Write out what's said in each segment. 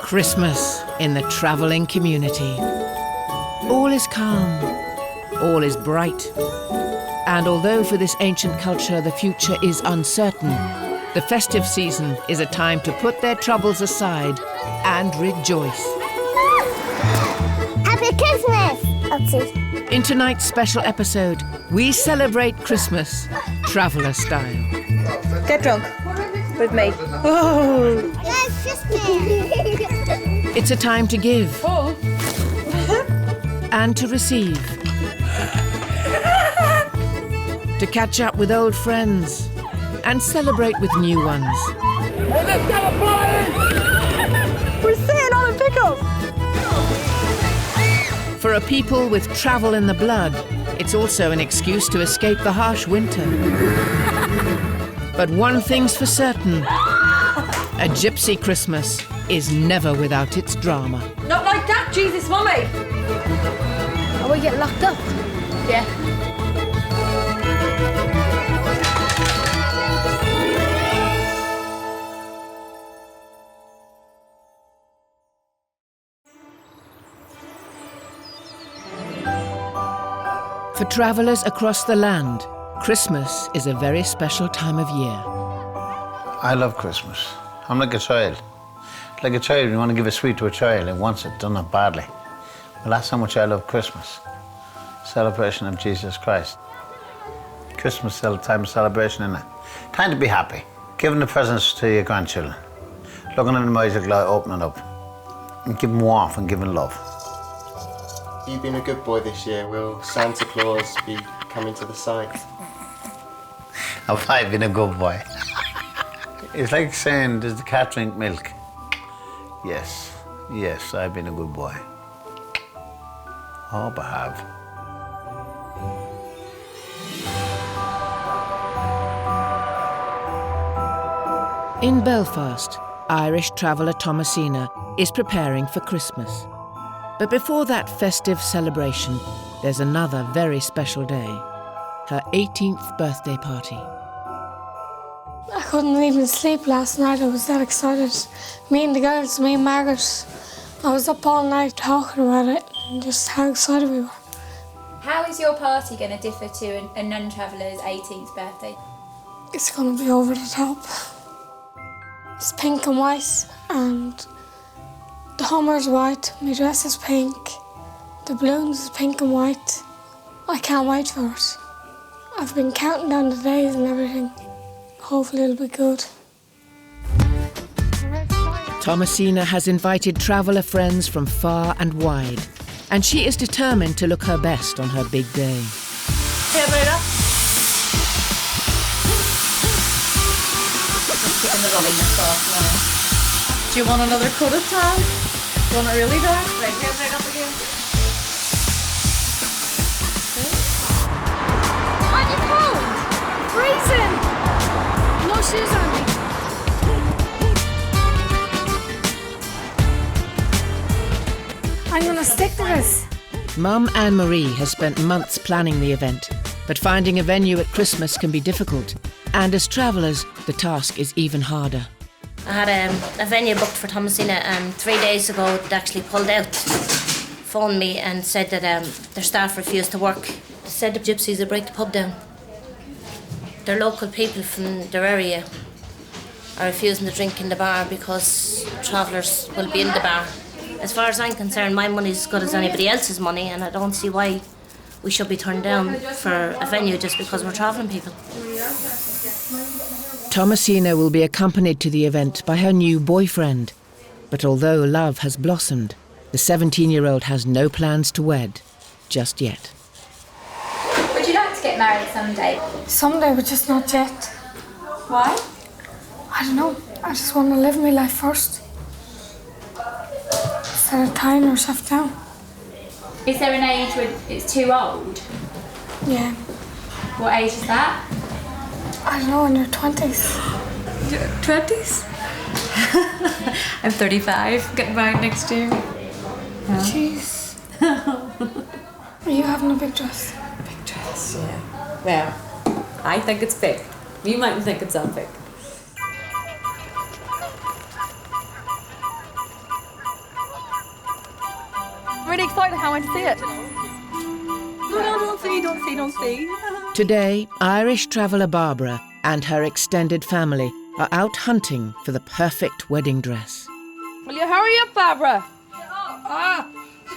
Christmas in the travelling community. All is calm, all is bright. And although for this ancient culture the future is uncertain, the festive season is a time to put their troubles aside and rejoice. Happy Christmas! In tonight's special episode, we celebrate Christmas, traveller style. Get drunk with me. Oh. Yes, just me. It's a time to give and to receive, to catch up with old friends and celebrate with new ones. We're sitting on a pickup. For a people with travel in the blood, it's also an excuse to escape the harsh winter. But one thing's for certain, a gypsy Christmas is never without its drama. Not like that, Jesus, Mummy. Are we getting locked up? Yeah. For travellers across the land, Christmas is a very special time of year. I love Christmas. I'm like a child. Like a child, you want to give a sweet to a child and wants it done it badly. Well, that's how much I love Christmas. Celebration of Jesus Christ. Christmas is a time of celebration, isn't it? Time to be happy. Giving the presents to your grandchildren. Looking at the magic light, opening up. And giving warmth and giving love. You've been a good boy this year. Will Santa Claus be coming to the site? Have I been a good boy? It's like saying, does the cat drink milk? Yes, yes, I've been a good boy. I hope I have. In Belfast, Irish traveller Thomasina is preparing for Christmas. But before that festive celebration, there's another very special day, her 18th birthday party. I couldn't even sleep last night, I was that excited. Me and the girls, me and Margaret, I was up all night talking about it and just how excited we were. How is your party going to differ to a non-traveller's 18th birthday? It's going to be over the top. It's pink and white and the Hummer's white, my dress is pink, the balloons is pink and white. I can't wait for it. I've been counting down the days and everything. Hopefully it'll be good. Thomasina has invited traveller friends from far and wide, and she is determined to look her best on her big day. Hey, Breda. Do you want another coat of tan? Do you want it really dark? Right, here's right up again. Aren't you cold? Freezing! No shoes on me. I'm going to stick to this. Mum Anne-Marie has spent months planning the event, but finding a venue at Christmas can be difficult. And as travellers, the task is even harder. I had a venue booked for Thomasina and 3 days ago they actually pulled out, phoned me and said that their staff refused to work. They said the gypsies would break the pub down. They're local people from their area are refusing to drink in the bar because travellers will be in the bar. As far as I'm concerned, my money's as good as anybody else's money and I don't see why we should be turned down for a venue just because we're travelling people. Thomasina will be accompanied to the event by her new boyfriend. But although love has blossomed, the 17-year-old has no plans to wed just yet. Would you like to get married someday? Someday, but just not yet. Why? I don't know. I just want to live my life first. Instead of tying yourself down. Is there an age when it's too old? Yeah. What age is that? I don't know, in your 20s. 20s? I'm 35, getting married next year. Jeez. Are you having a big dress? Big dress, yeah. Well, I think it's big. You mightn't think it's that big. really excited. I can't wait to see it. No, don't see. Today, Irish traveller Barbara and her extended family are out hunting for the perfect wedding dress. Will you hurry up, Barbara?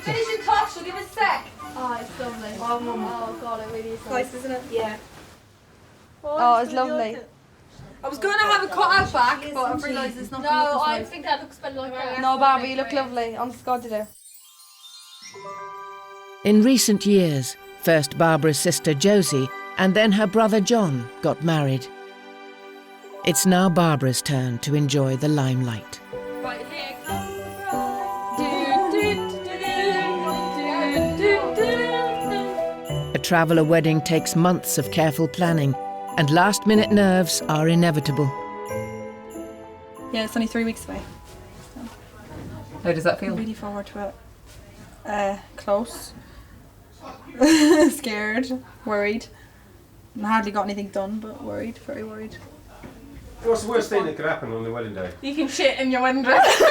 Finish your touch, she'll give us a sec. Oh, it's lovely. Oh, God, it really is nice, isn't it? Yeah. Oh, it's lovely. I was going to have a cut-out back, but I've realised it's not going to look as nice. think that looks better like that. No, Barbara, you look lovely. Honest to God, you do. In recent years, first Barbara's sister Josie and then her brother John got married. It's now Barbara's turn to enjoy the limelight. Right, here. A traveller wedding takes months of careful planning, and last-minute nerves are inevitable. Yeah, it's only 3 weeks away. How does that feel? I'm really forward to it. Close. Scared. Worried. I hardly got anything done, but worried. Very worried. What's the worst thing that could happen on the wedding day? You can shit in your wedding dress.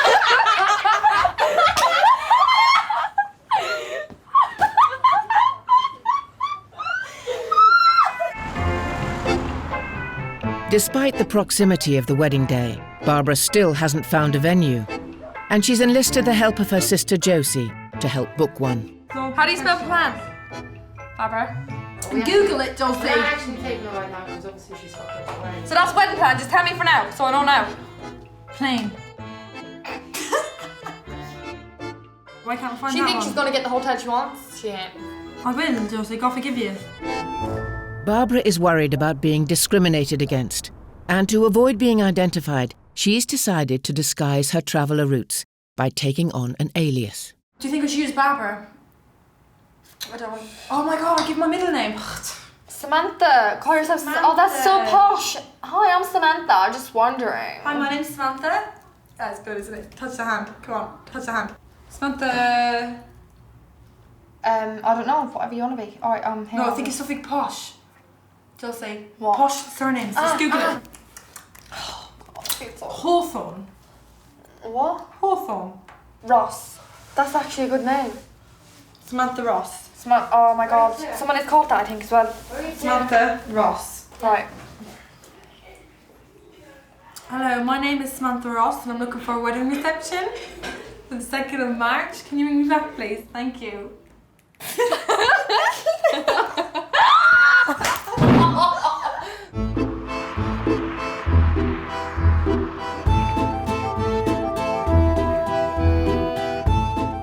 Despite the proximity of the wedding day, Barbara still hasn't found a venue, and she's enlisted the help of her sister Josie to help book one. How do you spell plan? Barbara? Google it, Josie. I'm actually taking her right now because obviously she's got her wedding. So that's wedding plan. Just tell me for now, so I know now. Plain. Why can't I find She that thinks one? she's going to get the hotel she wants. She ain't. I will, Josie. God forgive you. Barbara is worried about being discriminated against, and to avoid being identified, she's decided to disguise her traveller roots by taking on an alias. Do you think I should use Barbara? I don't. Oh my God! I give my middle name. Samantha, call yourself. Oh, that's so posh. Hi, I'm Samantha. I'm just wondering. Hi, my name's Samantha. That's good, isn't it? Touch the hand. Come on, touch the hand. Samantha. I don't know. Whatever you want to be. All right. Here. No, I think it's something posh. Josie. What? Posh surnames. Just Google it. Beautiful. Hawthorne. What? Hawthorne. Ross. That's actually a good name. Samantha Ross. Oh my God. Someone is called that, I think, as well. Samantha Ross. Right. Hello, my name is Samantha Ross and I'm looking for a wedding reception for the 2nd of March. Can you ring me back, please? Thank you.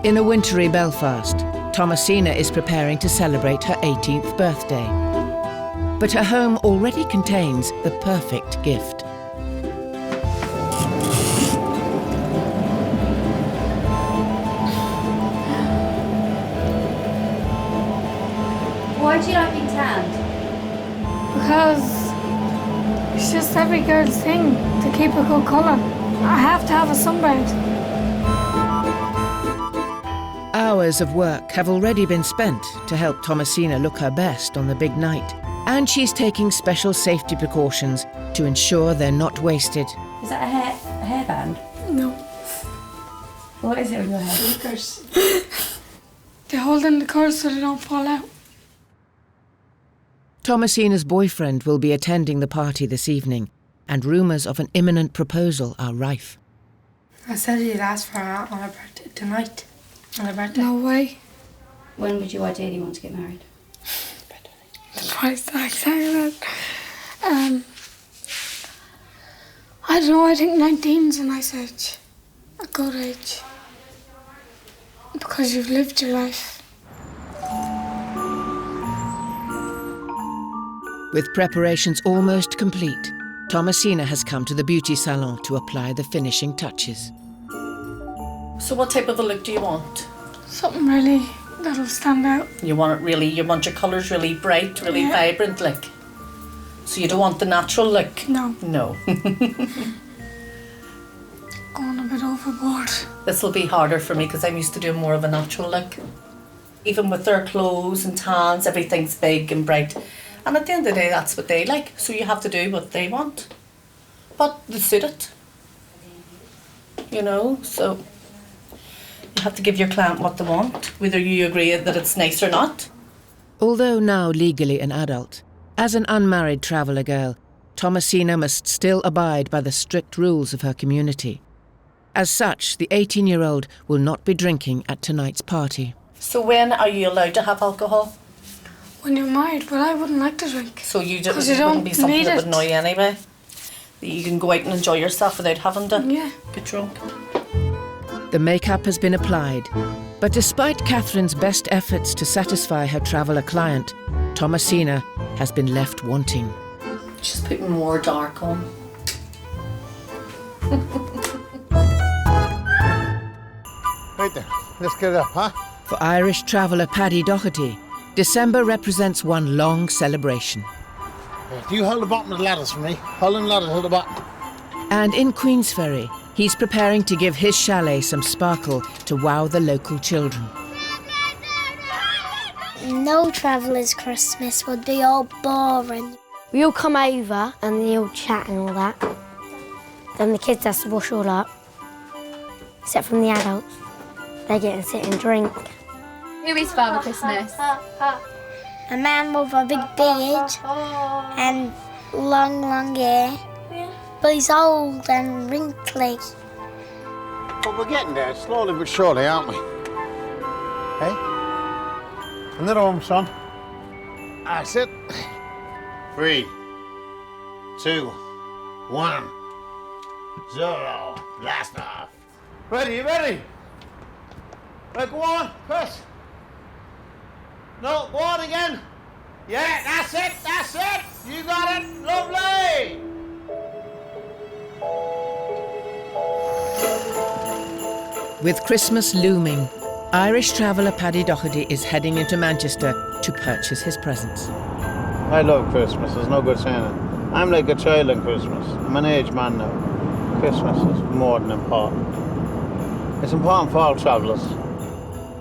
In a wintry Belfast, Thomasina is preparing to celebrate her 18th birthday. But her home already contains the perfect gift. Why do you like being tanned? Because it's just every girl's thing to keep a good colour. I have to have a sunburn. Hours of work have already been spent to help Thomasina look her best on the big night, and she's taking special safety precautions to ensure they're not wasted. Is that a hairband? No. What is it on your hair? Hookers. They hold in the colours so they don't fall out. Thomasina's boyfriend will be attending the party this evening, and rumours of an imminent proposal are rife. I said you'd ask for her on her birthday tonight. On her birthday. No way. When would you ideally want to get married? Twice exactly that. I don't know, I think 19's a nice age. A good age. Because you've lived your life. With preparations almost complete, Thomasina has come to the beauty salon to apply the finishing touches. So what type of a look do you want? Something really that'll stand out. You want your colours really bright, really vibrant, like. So you don't want the natural look? No. No. Going a bit overboard. This will be harder for me because I'm used to doing more of a natural look. Even with their clothes and tans, everything's big and bright. And at the end of the day, that's what they like. So you have to do what they want. But they suit it. You know, so You have to give your client what they want, whether you agree that it's nice or not. Although now legally an adult, as an unmarried traveller girl, Thomasina must still abide by the strict rules of her community. As such, the 18-year-old will not be drinking at tonight's party. So when are you allowed to have alcohol? When you're married, but I wouldn't like to drink. So you don't wouldn't be something need that would it. annoy you anyway? That you can go out and enjoy yourself without having to get drunk? The makeup has been applied, but despite Catherine's best efforts to satisfy her traveller client, Thomasina has been left wanting. She's putting more dark on. Right then, let's get it up, huh? For Irish traveller Paddy Doherty, December represents one long celebration. Do you hold the bottom of the ladders for me? Hold the ladder to the bottom. And in Queensferry, he's preparing to give his chalet some sparkle to wow the local children. No traveller's Christmas would be all boring. We all come over and they all chat and all that. Then the kids have to wash all up, except from the adults. They get to sit and drink. Who is Father Christmas? A man with a big beard and long hair. But he's old and wrinkly. But we're getting there, slowly but surely, aren't we? Hey? Another one, son. That's it. 3, 2, 1, 0. Blast off. Ready? You ready? Right, go on, Chris. No, go on again. Yeah, that's it, that's it. You got it. Lovely. With Christmas looming, Irish traveller Paddy Doherty is heading into Manchester to purchase his presents. I love Christmas, there's no good saying it. I'm like a child in Christmas. I'm an aged man now. Christmas is more than important. It's important for all travellers.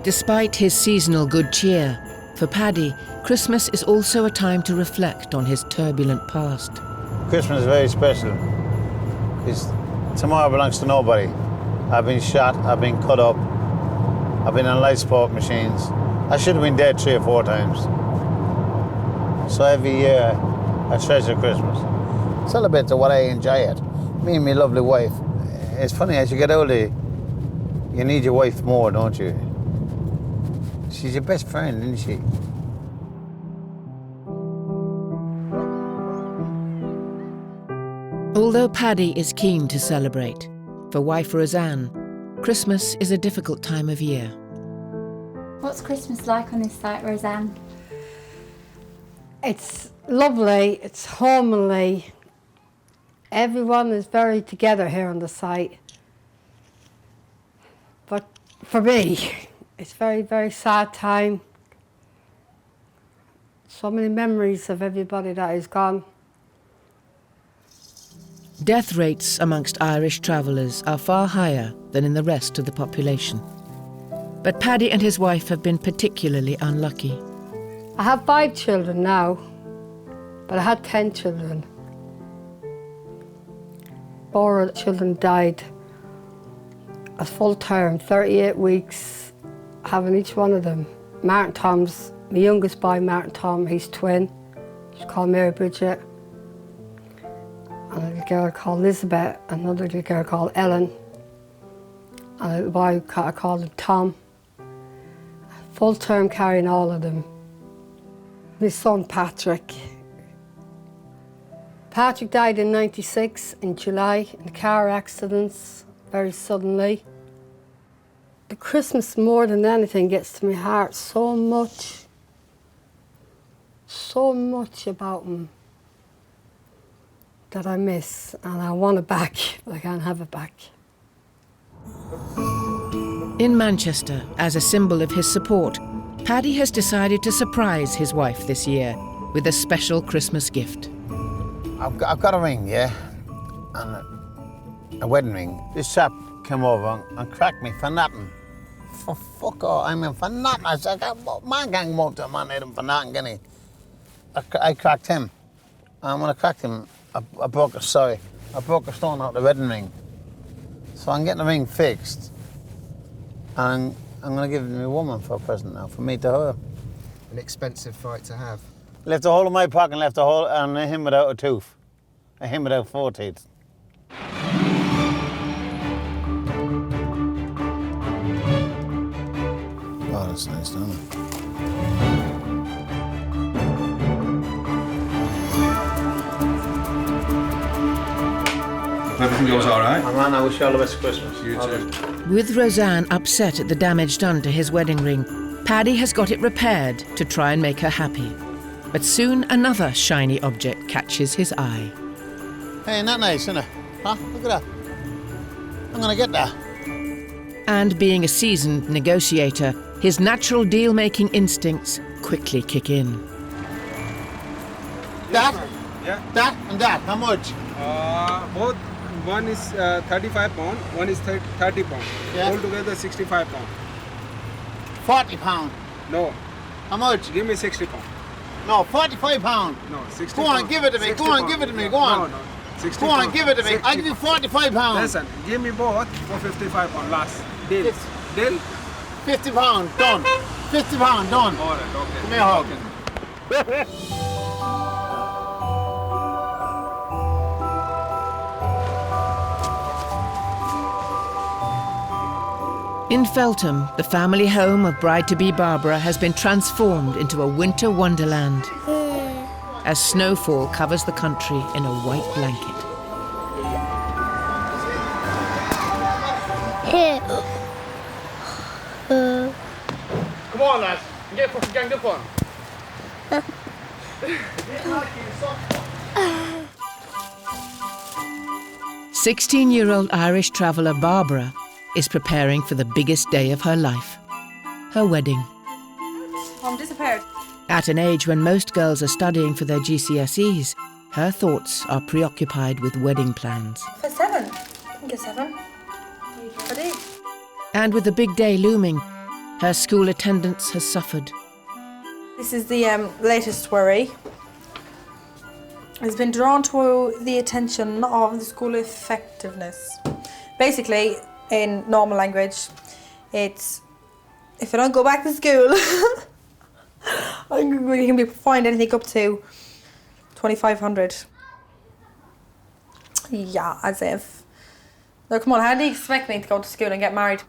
Despite his seasonal good cheer, for Paddy, Christmas is also a time to reflect on his turbulent past. Christmas is very special because tomorrow belongs to nobody. I've been shot, I've been cut up, I've been on life support machines. I should have been dead 3 or 4 times. So every year I treasure Christmas. Celebrate to what I enjoy it. Me and my lovely wife. It's funny, as you get older, you need your wife more, don't you? She's your best friend, isn't she? Although Paddy is keen to celebrate, for wife Roseanne, Christmas is a difficult time of year. What's Christmas like on this site, Roseanne? It's lovely, it's homely. Everyone is very together here on the site. But for me, it's very, very sad time. So many memories of everybody that is gone. Death rates amongst Irish travellers are far higher than in the rest of the population. But Paddy and his wife have been particularly unlucky. I have 5 children now, but I had 10 children. 4 of the children died a full term, 38 weeks, having each one of them. Martin Tom's, my youngest boy, Martin Tom, he's twin. She's called Mary Bridget. And a little girl called Elizabeth, another little girl called Ellen. And a little boy, I called him Tom. Full term carrying all of them. My son Patrick. Patrick died in '96 in July in car accidents, very suddenly. The Christmas more than anything gets to my heart so much about him that I miss, and I want it back, but I can't have it back. In Manchester, as a symbol of his support, Paddy has decided to surprise his wife this year with a special Christmas gift. I've got a ring, yeah, and a wedding ring. This chap came over and cracked me for nothing. For fuck all, I mean for nothing. I said, man can't come up to a man hit him for nothing, can he? I cracked him. And when I cracked him, I broke a stone out of the wedding ring. So I'm getting the ring fixed. And I'm going to give it to my woman for a present now, from me to her. An expensive fight to have. Left a hole in my pocket and left a hole and him without a tooth. And him without 4 teeth. Oh, that's nice, isn't it? Everything goes all right? Oh, man, I wish you all the best for Christmas. You too. With Roseanne upset at the damage done to his wedding ring, Paddy has got it repaired to try and make her happy. But soon another shiny object catches his eye. Hey, isn't that nice, isn't it? Huh? Look at that. I'm going to get that. And being a seasoned negotiator, his natural deal-making instincts quickly kick in. That? Yeah. That and that. How much? Both. One is 35 pound, one is 30 pound. Yeah. Altogether 65 pound. 40 pound. No. How much? Give me 60 pound. No, 45 pound. No, 60 Go on, pound. give it to me. Go on, give it to me. Go on. No, 60 Go on, pound. give it to me. 60 I'll give you 45 pound. Listen, give me both for 55 pound last. Deal. Deal? 50 pound, done. 50 pound, done. All right, okay. Give me a hug. Okay. In Feltham, the family home of bride-to-be Barbara has been transformed into a winter wonderland as snowfall covers the country in a white blanket. Here. Come on, lads. Get fucking ganged up on. 16-year-old Irish traveller Barbara is preparing for the biggest day of her life, her wedding. I'm disappeared. At an age when most girls are studying for their GCSEs, her thoughts are preoccupied with wedding plans. For 7. I think it's 7. I did. And with the big day looming, her school attendance has suffered. This is the latest worry. It's been drawn to the attention of the school effectiveness. Basically, in normal language, it's if I don't go back to school, you can be fined anything up to 2,500. Yeah, as if. No, come on, how do you expect me to go to school and get married?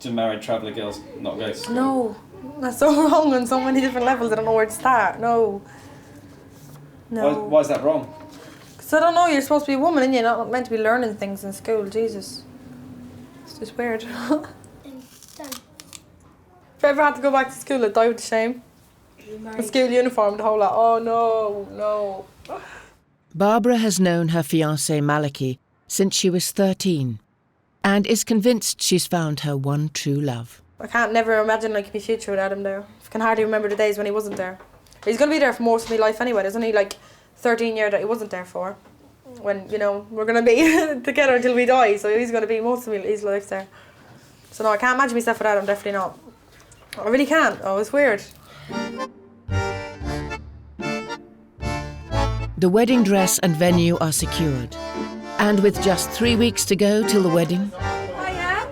To married traveller girls not go to school? No, that's so wrong on so many different levels. I don't know where to start. No. No. Why is that wrong? Because I don't know, you're supposed to be a woman and you're not meant to be learning things in school. Jesus. It's just weird. If I ever had to go back to school, I'd die with shame. A school uniform, the whole lot. Oh no, no. Barbara has known her fiancé Malachi since she was 13 and is convinced she's found her one true love. I can't never imagine like my future without him there. I can hardly remember the days when he wasn't there. He's going to be there for most of my life anyway. There's only like 13 years that he wasn't there for. When, you know, we're going to be together until we die, so he's going to be most of his life there. So no, I can't imagine myself without him, definitely not. I really can't. Oh, it's weird. The wedding dress and venue are secured. And with just 3 weeks to go till the wedding,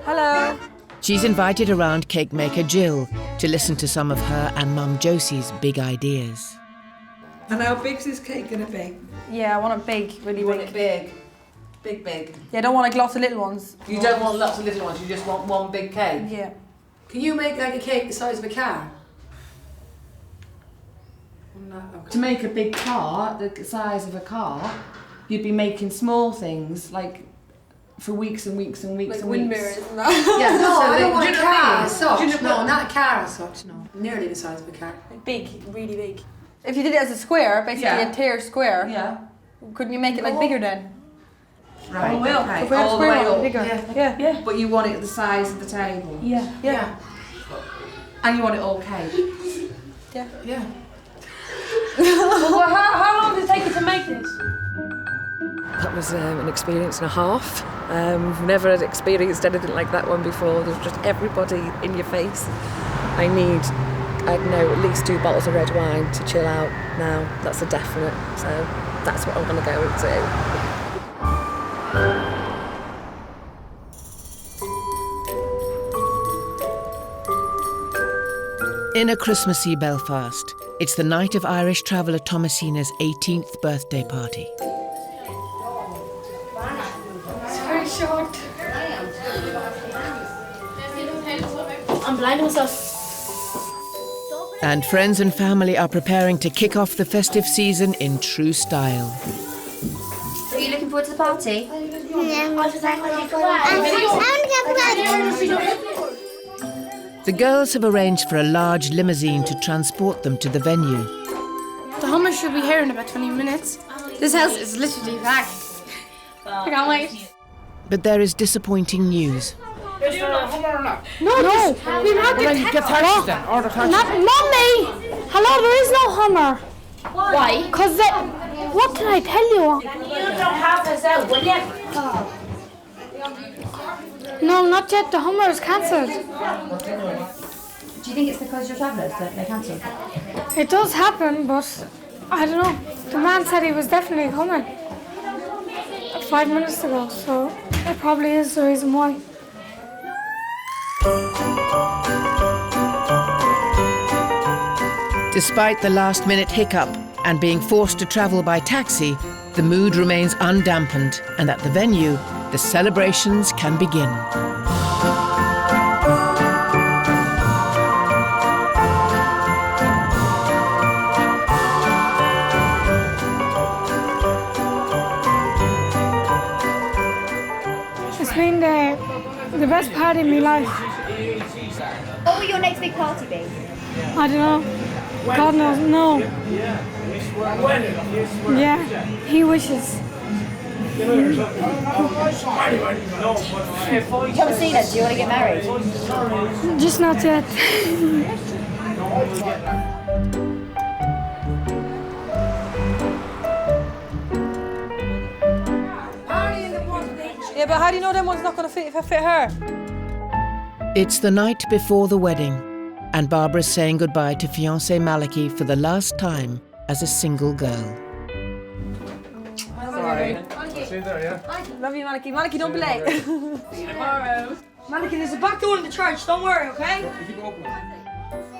Hello. she's invited around cake maker Jill to listen to some of her and Mum Josie's big ideas. And how big's this cake going to be? Yeah, I want it big, really You big. want it big? Big, big? Yeah, I don't want like lots of little ones. You don't want lots of little ones, you just want one big cake? Yeah. Can you make like a cake the size of a car? To make a big car, the size of a car, you'd be making small things like for weeks and weeks and weeks Like and wind weeks. mirrors and Yeah, no, I don't want a car as Do you such. know- No, not a car as such, no. Nearly the size of a car. Big, really big. If you did it as a square, basically Yeah. the entire square, Yeah. couldn't you make it like bigger then? Right. Oh, well. Okay. If we had a All the square way one, up. bigger. Yeah. Yeah. But you want it the size of the table. Yeah. Yeah. And you want it all cake. Yeah. Yeah. Well, how long did it take you to make this? That was an experience and a half. We've never had experienced anything like that one before. There's just everybody in your face. I need, I don't know, at least 2 bottles of red wine to chill out now. That's a definite. So that's what I'm going to go into. In a Christmassy Belfast, it's the night of Irish traveller Thomasina's 18th birthday party. It's very short. I'm blinding myself. And friends and family are preparing to kick off the festive season in true style. Are you looking forward to the party? The girls have arranged for a large limousine to transport them to the venue. The Hummer should be here in about 20 minutes. This house is literally packed. I can't wait. But there is disappointing news. No, we've had the get taxis then. Order taxis. Mummy! Hello, there is no Hummer. Why? Because what did I tell you? You don't have us out, will you? No, not yet. The Hummer is cancelled. Do you think it's because you're travellers that they cancelled? It does happen, but I don't know. The man said he was definitely coming 5 minutes ago, so it probably is the reason why. Despite the last-minute hiccup and being forced to travel by taxi, the mood remains undampened, and at the venue, the celebrations can begin. It's been the best party of my life. What will your next big party be? I don't know. God knows. No. Yeah, he wishes. Thomasina, do you want to get married? Just not yet. Yeah, but how do you know them one's not going to fit her? It's the night before the wedding, and Barbara's saying goodbye to fiancé Malachy for the last time as a single girl. Sorry. See you there, yeah? Love you, Malachy. Malachy, don't be late. See you tomorrow. Malachy, there's a back door in the church. Don't worry, okay?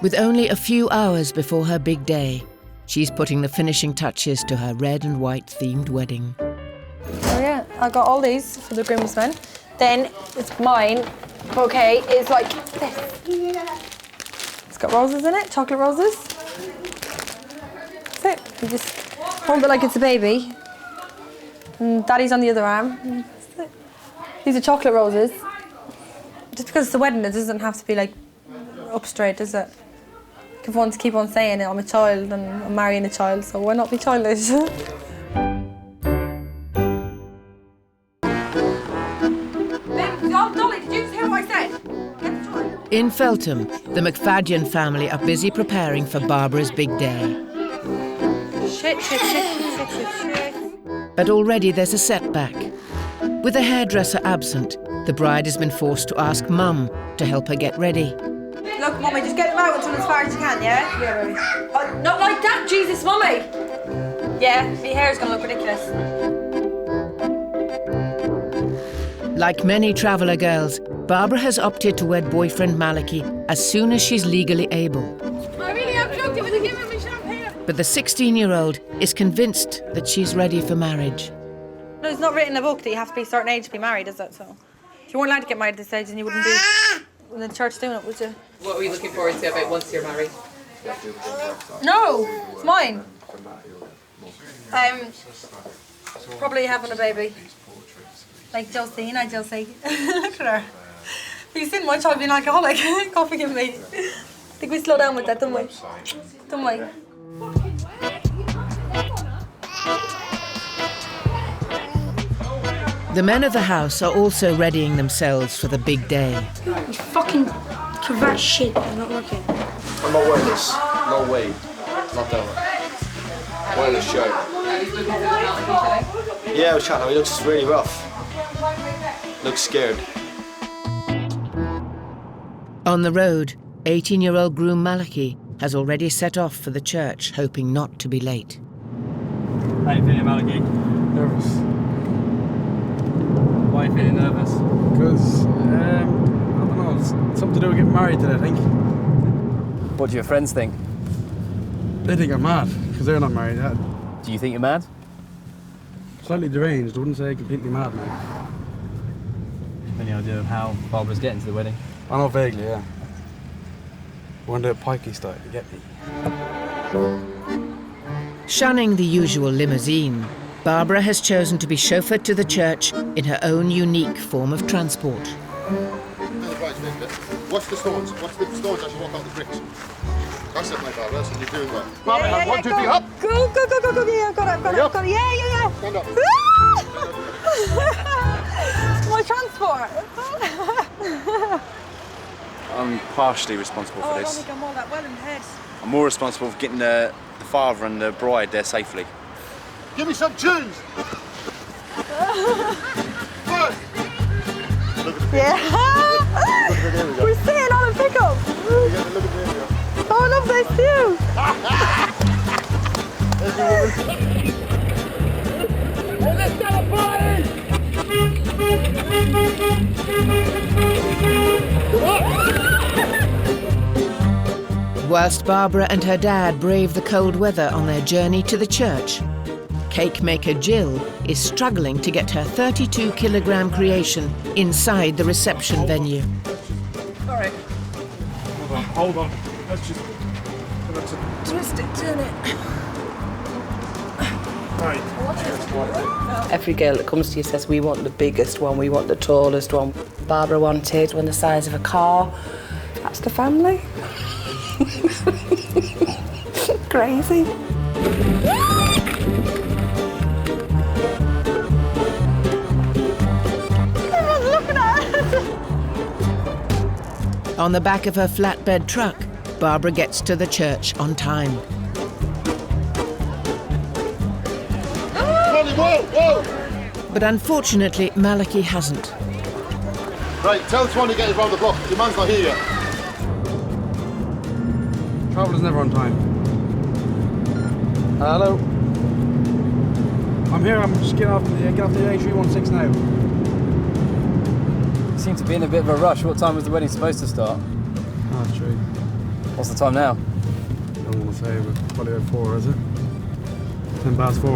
With only a few hours before her big day, she's putting the finishing touches to her red and white themed wedding. Oh yeah, I got all these for the groomsmen. Then it's mine. Okay, it's like this. It's got roses in it, chocolate roses. That's it. You just hold it like it's a baby. And Daddy's on the other arm. That's it. These are chocolate roses. Just because it's a wedding, it doesn't have to be like up straight, does it? If one keep on saying it, I'm a child and I'm marrying a child, so why not be childish? Dolly, did you just hear what I said? In Feltham, the McFadden family are busy preparing for Barbara's big day. Shit. But already there's a setback. With the hairdresser absent, the bride has been forced to ask Mum to help her get ready. Look, Mummy, just get them out until as far as you can, yeah? Yeah. Not like that, Jesus, Mummy! Yeah, your hair's gonna look ridiculous. Like many traveller girls, Barbara has opted to wed boyfriend Malachy as soon as she's legally able. I really am joking with the giving me champagne. But the 16-year-old is convinced that she's ready for marriage. No, it's not written in a book that you have to be a certain age to be married, is it? So, if you weren't allowed to get married at this age, then you wouldn't be in the church doing it, would you? What are we looking forward to about once you're married? No, it's mine. Probably having a baby. Like Josie. Look at her. You've seen my child being alcoholic. God forgive me. I think we slow down with that, don't we? Don't we? The men of the house are also readying themselves for the big day. This fucking cravat shit is not working. I'm not wearing this. No way. Not that one. Wearing this shirt. Yeah, I was chatting. He looks really rough. Looks scared. On the road, 18-year-old groom Malachy has already set off for the church, hoping not to be late. How you feeling, Malachy? Nervous. Why are you feeling nervous? Because, I don't know, it's something to do with getting married today, I think. What do your friends think? They think I'm mad, because they're not married yet. Do you think you're mad? Slightly deranged, I wouldn't say completely mad, mate. Any idea of how Barbara's getting to the wedding? I know vaguely, yeah. I wonder if Pikey style, you get me? Shunning the usual limousine, Barbara has chosen to be chauffeured to the church in her own unique form of transport. Watch the stones. Watch the stones as you walk out the bricks. That's it, my Barbara. That's what you're doing well. Yeah, One, two, three, up. Go. Yeah, got it. Yeah. Stand up. My transport. I'm partially responsible for I don't this. think I'm all that well in the head. I'm more responsible for getting the father and the bride there safely. Give me some tunes. Yeah. We're sitting on a pickup. Oh, I love those views. Let's get a party! Whilst Barbara and her dad brave the cold weather on their journey to the church, cake maker Jill is struggling to get her 32-kilogram creation inside the reception venue. Alright. Hold on. Let's just... Twist it, turn it. Right. Every girl that comes to you says, we want the biggest one, we want the tallest one. Barbara wanted one the size of a car. That's the family. Crazy. Everyone's looking at us. On the back of her flatbed truck, Barbara gets to the church on time. Whoa! But unfortunately, Malachi hasn't. Right, tell Swan to get us round the block. Your man's not here yet. Traveller's never on time. Hello. I'm here, I'm just getting off the A316 now. You seem to be in a bit of a rush. What time was the wedding supposed to start? Oh, that's true. What's the time now? I don't want to say, but probably about 4, is it? 4:10.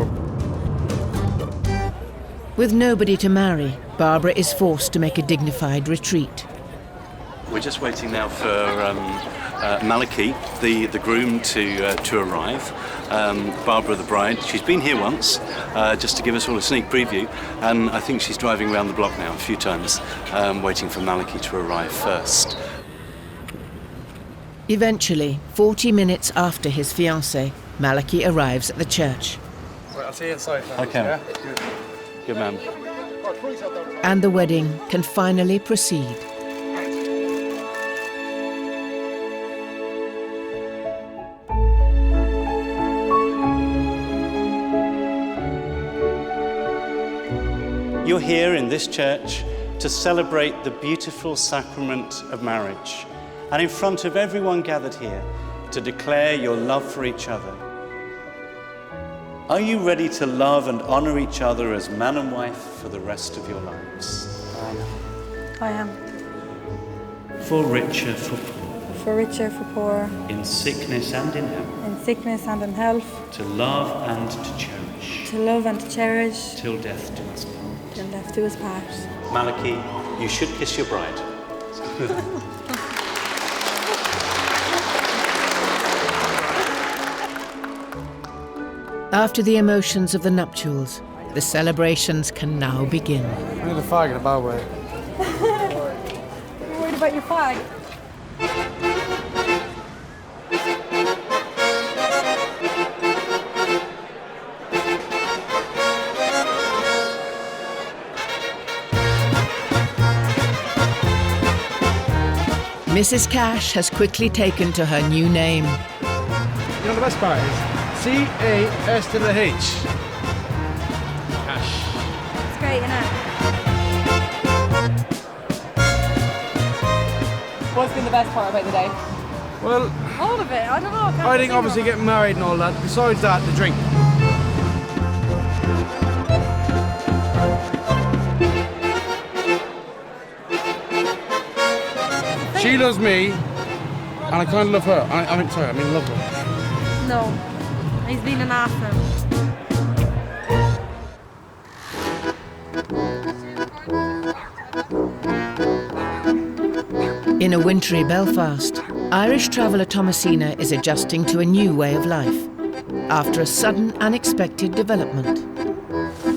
With nobody to marry, Barbara is forced to make a dignified retreat. We're just waiting now for Malachi, the groom, to arrive. Barbara, the bride, she's been here once, just to give us all a sneak preview, and I think she's driving around the block now a few times, waiting for Malachi to arrive first. Eventually, 40 minutes after his fiancée, Malachi arrives at the church. Right, I'll see you inside. Okay. Yeah? Good man. And the wedding can finally proceed. You're here in this church to celebrate the beautiful sacrament of marriage, and in front of everyone gathered here, to declare your love for each other. Are you ready to love and honour each other as man and wife for the rest of your lives? I am. For richer, for poor. For richer, for poor. In sickness and in health. In sickness and in health. To love and to cherish. To love and to cherish. Till death do us part. Till death do us part. Malachi, you should kiss your bride. After the emotions of the nuptials, the celebrations can now begin. I need a fag in a bad way. You're worried about your fag? Mrs. Cash has quickly taken to her new name. You know the best part is C-A-S to the H. Cash. It's great, isn't it? What's been the best part about the day? Well, All of it. I don't know. I think obviously getting married and all that. Besides that, the drink. She loves me, And I kind of love her. I mean love her. No, he's been an ass now. In a wintry Belfast, Irish traveller Thomasina is adjusting to a new way of life after a sudden, unexpected development.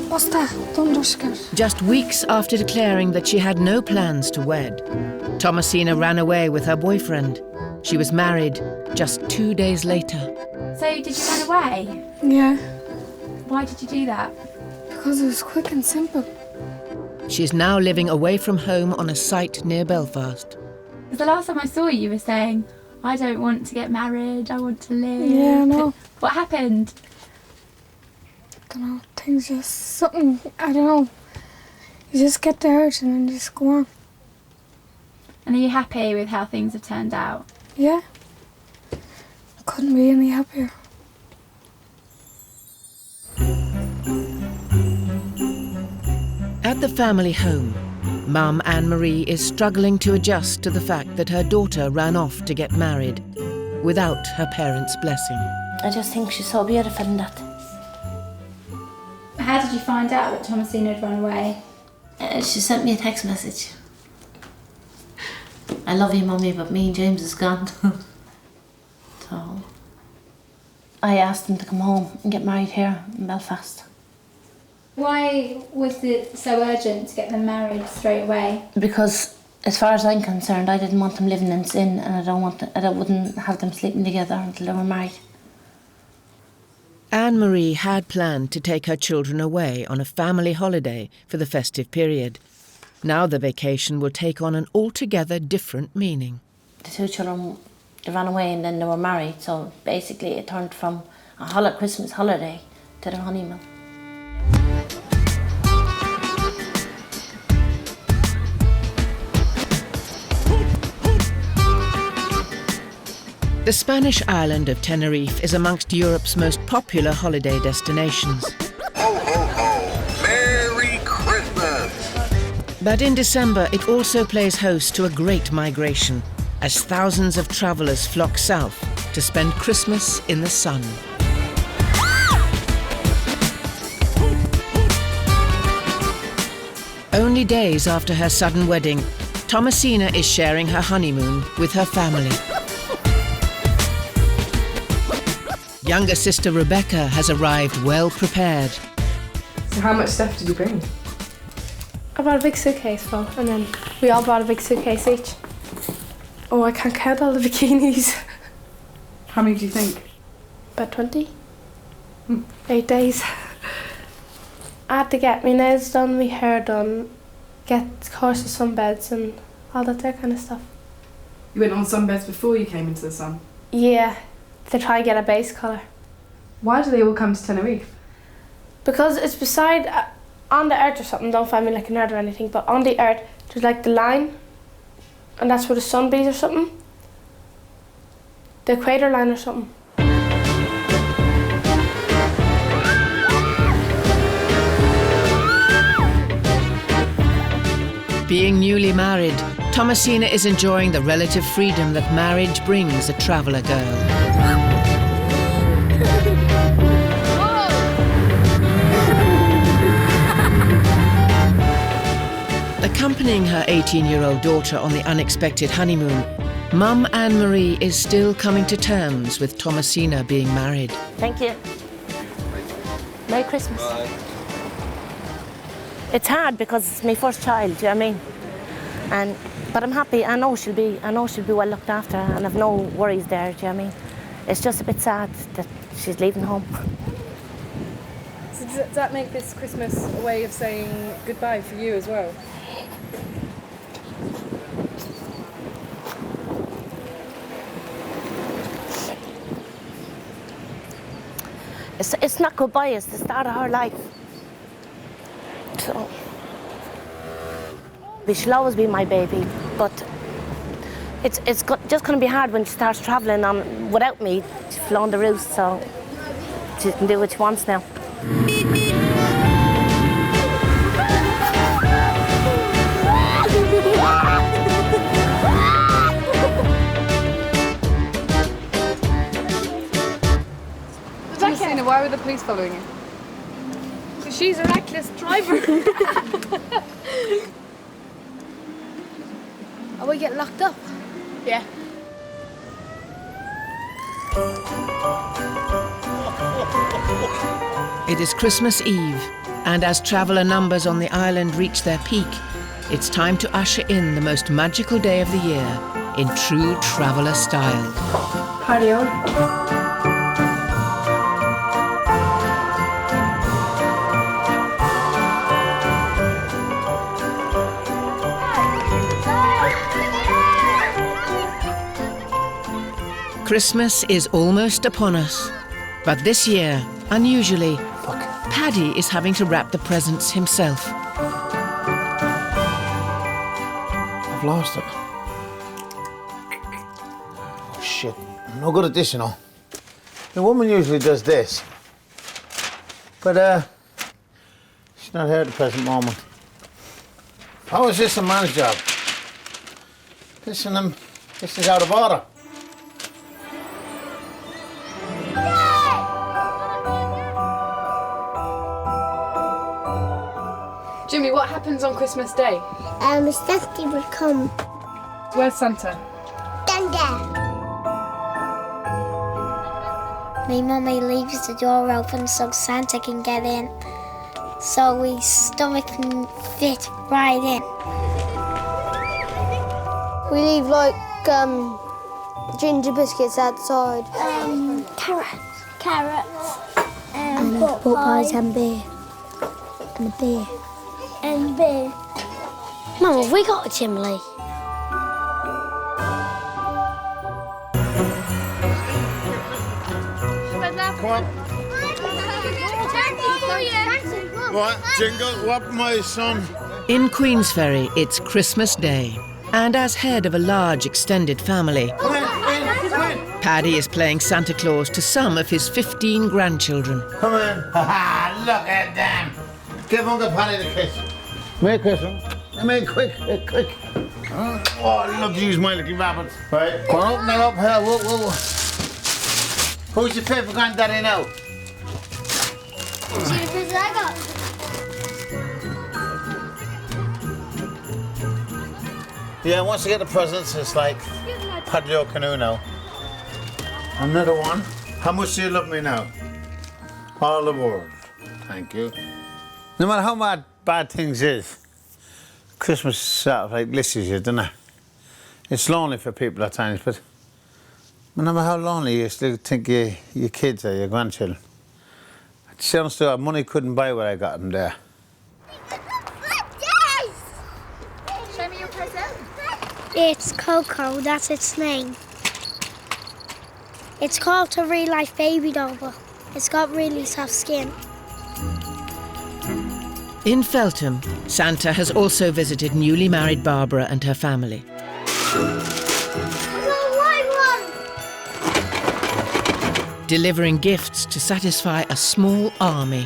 What's that? Thunderscare. Just weeks after declaring that she had no plans to wed, Thomasina ran away with her boyfriend. She was married just 2 days later. So, did you run away? Yeah. Why did you do that? Because it was quick and simple. She is now living away from home on a site near Belfast. Because the last time I saw you, you were saying, I don't want to get married, I want to live. Yeah, I know. What happened? I don't know, things just, something, I don't know. You just get the urge and then you just go on. And are you happy with how things have turned out? Yeah. Couldn't be any happier. At the family home, Mum Anne-Marie is struggling to adjust to the fact that her daughter ran off to get married without her parents' blessing. I just think she's so beautiful in that. How did you find out that Thomasina had run away? She sent me a text message. I love you, Mummy, but me and James is gone. So I asked him to come home and get married here in Belfast. Why was it so urgent to get them married straight away? Because as far as I'm concerned, I didn't want them living in sin, and I wouldn't have them sleeping together until they were married. Anne-Marie had planned to take her children away on a family holiday for the festive period. Now the vacation will take on an altogether different meaning. The two children, they ran away and then they were married, so basically it turned from a Christmas holiday to their honeymoon. The Spanish island of Tenerife is amongst Europe's most popular holiday destinations. Ho, ho, ho! Merry Christmas! But in December, it also plays host to a great migration, as thousands of travellers flock south to spend Christmas in the sun. Only days after her sudden wedding, Thomasina is sharing her honeymoon with her family. Younger sister Rebecca has arrived well prepared. So how much stuff did you bring? I brought a big suitcase full, and then we all brought a big suitcase each. Oh, I can't count all the bikinis. How many do you think? About 20. 8 days. I had to get my nails done, my hair done, get courses, sunbeds and all that kind of stuff. You went on sunbeds before you came into the sun? Yeah, to try and get a base colour. Why do they all come to Tenerife? Because it's beside, on the earth or something, don't find me like a nerd or anything, but on the earth there's like the line, and that's where the sun bees or something. The equator line or something. Being newly married, Thomasina is enjoying the relative freedom that marriage brings a traveller girl. Accompanying her 18-year-old daughter on the unexpected honeymoon, Mum Anne-Marie is still coming to terms with Thomasina being married. Thank you. Merry Christmas. Bye. It's hard because it's my first child, do you know what I mean? But I'm happy. I know she'll be well looked after, and I've no worries there, do you know what I mean? It's just a bit sad that she's leaving home. So does that make this Christmas a way of saying goodbye for you as well? It's not goodbye, it's the start of her life. So, she'll always be my baby, but it's just going to be hard when she starts travelling on without me. She's flown the roost, so she can do what she wants now. Why were the police following you? Because she's a reckless driver. Are we getting locked up? Yeah. It is Christmas Eve, and as traveller numbers on the island reach their peak, it's time to usher in the most magical day of the year in true traveller style. Party on. Christmas is almost upon us, but this year, unusually, Paddy is having to wrap the presents himself. I've lost it. Oh shit, I'm no good at this, you know. The woman usually does this, but she's not here at the present moment. How is this a man's job? This is out of order. Jimmy, what happens on Christmas Day? Santa will come. Where's Santa? Down there. My mummy leaves the door open so Santa can get in. So his stomach can fit right in. We leave like ginger biscuits outside. Carrots. And pork pies and beer. And a beer. And beer. Mum, have we got a chimney? Come on. What? Jingle up, my son. In Queensferry, it's Christmas Day, and as head of a large extended family, Paddy is playing Santa Claus to some of his 15 grandchildren. Come on. Look at them. Give Uncle Paddy the kiss. Make Christmas. Make quick. Oh, I love to use my little rabbits. Right. Go on, open it up here. Whoa. Who's your favourite granddaddy now? Yeah, once you get the presents, it's like paddle canoe now. Another one. How much do you love me now? All the world. Thank you. No matter how bad things is, Christmas sort of like lifts you, doesn't it? It's lonely for people at times, but no matter how lonely, you still think your kids are your grandchildren. It sounds to money couldn't buy what I got them there. Show me your present. It's Coco, that's its name. It's called a real life baby doll, but it's got really soft skin. In Feltham, Santa has also visited newly married Barbara and her family. Delivering gifts to satisfy a small army.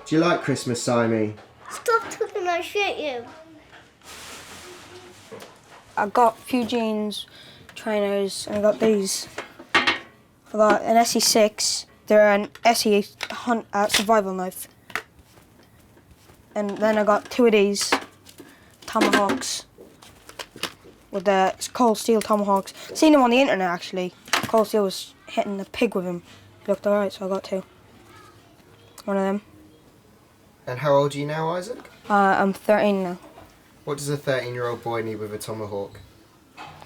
Do you like Christmas, Simon? Stop talking, I'll shoot you. I got a few jeans, trainers, and I got these. I got an SE6. They're an SE survival knife. And then I got two of these tomahawks with the cold steel tomahawks. Seen them on the internet actually. Cold steel was hitting a pig with him. He looked alright, so I got two. One of them. And how old are you now, Isaac? I'm 13 now. What does a 13-year-old boy need with a tomahawk?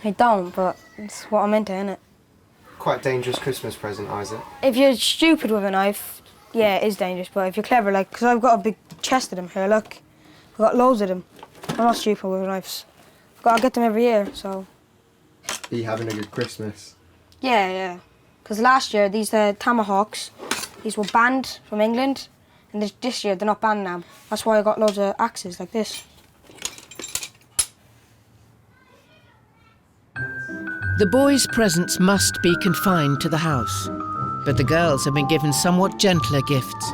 I don't, but it's what I'm into, innit? Quite a dangerous Christmas present, Isaac. If you're stupid with a knife, yeah, it is dangerous. But if you're clever, like, because I've got a big chest of them here, look. I've got loads of them. I'm not stupid with knives. I get them every year, so. Are you having a good Christmas? Yeah. Because last year, these tomahawks, these were banned from England. And this year, they're not banned now. That's why I got loads of axes like this. The boys' presents must be confined to the house, but the girls have been given somewhat gentler gifts.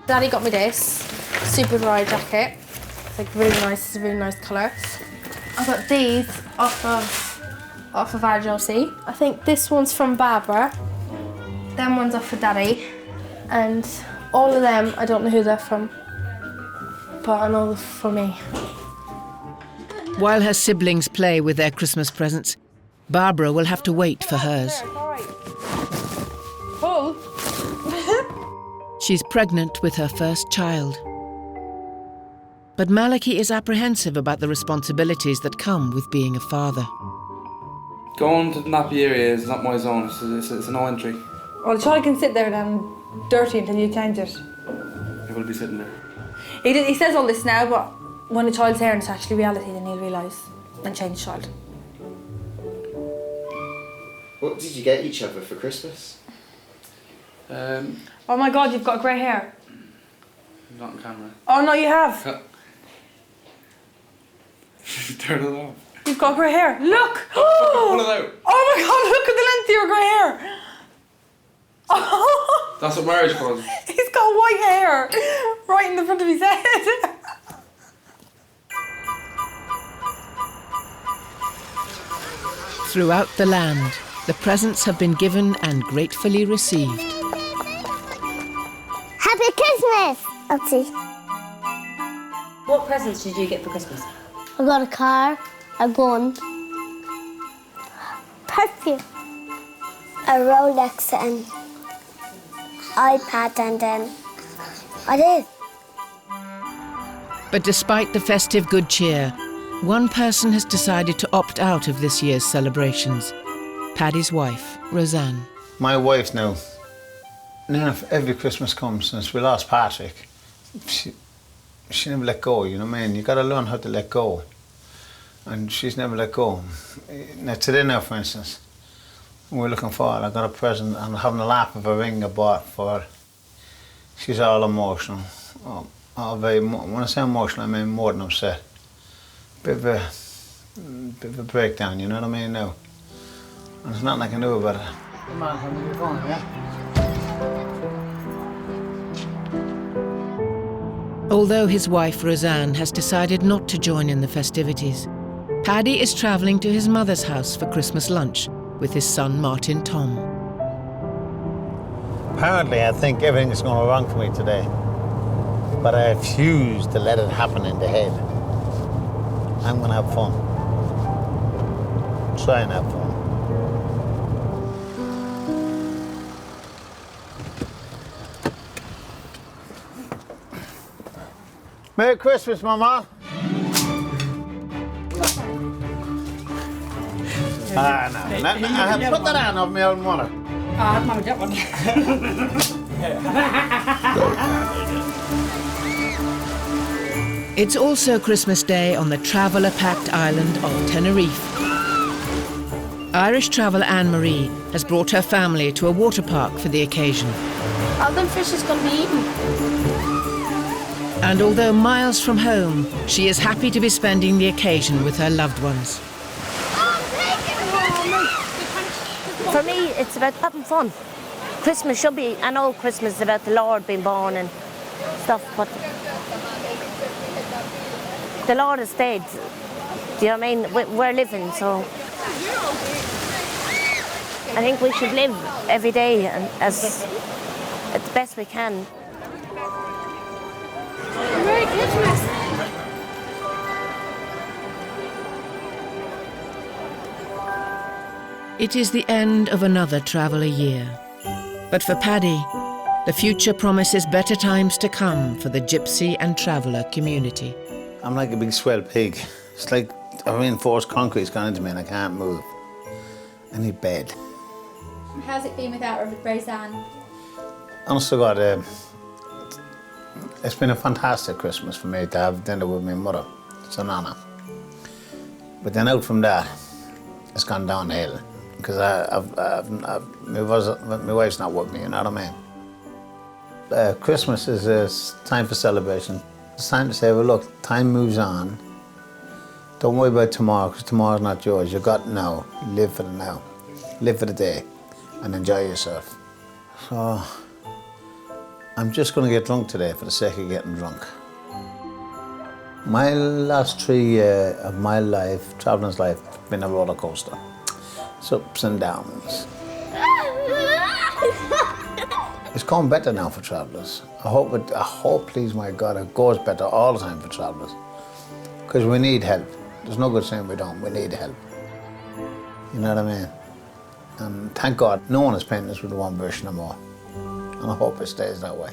Daddy got me this. super dry jacket. It's like really nice. It's a really nice colour. I got these off of RJC. I think this one's from Barbara. Them ones are for Daddy, and all of them I don't know who they're from, but I know they're for me. While her siblings play with their Christmas presents, Barbara will have to wait for hers. Full. She's pregnant with her first child. But Malachy is apprehensive about the responsibilities that come with being a father. Going to the nappy area is not my zone, it's a no entry. Well, the child can sit there then, dirty until you change it. He will be sitting there. He says all this now, but when the child's here and it's actually reality, then he'll realise and change the child. What did you get each other for Christmas? Oh my God, you've got grey hair. Not on camera. Oh no, you have. Turn it off. You've got grey hair. Look! Pull it out. Oh my God, look at the length of your grey hair. Oh. That's what marriage calls. He's got white hair right in the front of his head. Throughout the land, the presents have been given and gratefully received. Happy Christmas! Oopsie. What presents did you get for Christmas? I got a car, a gun, perfume, a Rolex and iPad, and then I did. But despite the festive good cheer, one person has decided to opt out of this year's celebrations. Paddy's wife, Roseanne. My wife now, every Christmas comes since we lost Patrick, she never let go, you know what I mean? You gotta learn how to let go. And she's never let go. Now today now, for instance, we're looking forward. I got a present and having a laugh of a ring I bought for her. She's all emotional. When I say emotional, I mean more than upset. Bit of a breakdown, you know what I mean now? And there's nothing I can do about it. Come on, honey, you're going, yeah? Although his wife, Roseanne, has decided not to join in the festivities, Paddy is travelling to his mother's house for Christmas lunch with his son, Martin Tom. Apparently, I think everything's going wrong for me today. But I refuse to let it happen in the head. I'm going to have fun. Try and have fun. Merry Christmas, Mama. No. I have put that on of my own mother. Mama, that one. It's also Christmas Day on the traveller-packed island of Tenerife. Irish traveller Anne-Marie has brought her family to a water park for the occasion. All them fish is going to be eaten. And although miles from home, she is happy to be spending the occasion with her loved ones. For me, it's about having fun. Christmas should be, I know Christmas is about the Lord being born and stuff, but the Lord is dead. Do you know what I mean? We're living, so I think we should live every day and as the best we can. Merry Christmas! It is the end of another traveller year. But for Paddy, the future promises better times to come for the Gypsy and traveller community. I'm like a big swell pig. It's like a reinforced concrete's gone into me and I can't move. I need bed. How's it been without Roseanne? Honest to God, it's been a fantastic Christmas for me to have dinner with my mother. It's an honour. But then out from that, it's gone downhill. Because my wife's not with me, you know what I mean? Christmas is a time for celebration. It's time to say, well, look, time moves on. Don't worry about tomorrow, because tomorrow's not yours. You've got now. Live for the now. Live for the day and enjoy yourself. So, I'm just going to get drunk today for the sake of getting drunk. My last 3 years of my life, travelling's life, been a roller coaster. It's ups and downs. It's gone better now for travellers. I hope, please my God, it goes better all the time for travellers. Because we need help. There's no good saying we don't, we need help. You know what I mean? And thank God, no one is painting us with one brush no more. And I hope it stays that way.